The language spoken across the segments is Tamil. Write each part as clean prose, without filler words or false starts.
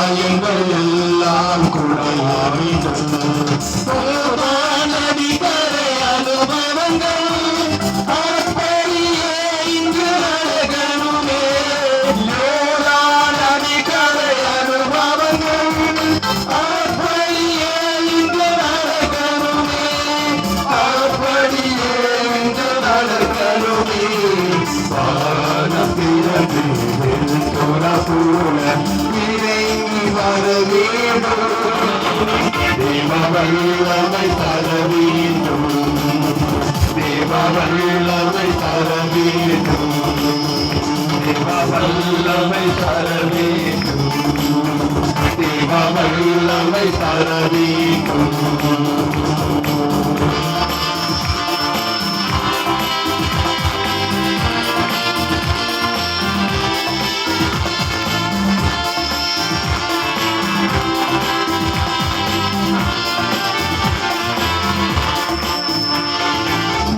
காயங்கள் எல்லாம் குணமாயிடும். நதிக்கரை அனுபவங்கள் அப்படியே இங்கு நடக்கணுமே. நதிக்கரை அனுபவங்கள் அப்படியே இங்கு நடக்கணுமே. அப்படியே இங்கு நடக்கணுமே. வானத்திலிருந்து வெண்தோரா போல இறங்கி வர வேண்டும். தேவ வல்லமை தர வேண்டும். தேவ வல்லமை தர வேண்டும். தேவ வல்லமை தர வேண்டும். தேவ வல்லமை தர வேண்டும்.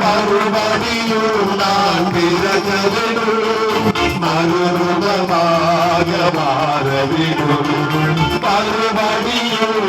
மறுபடியும் நான் பிறக்க வேண்டும். மறுரூபமாக மாற வேண்டும். மறுபடியும்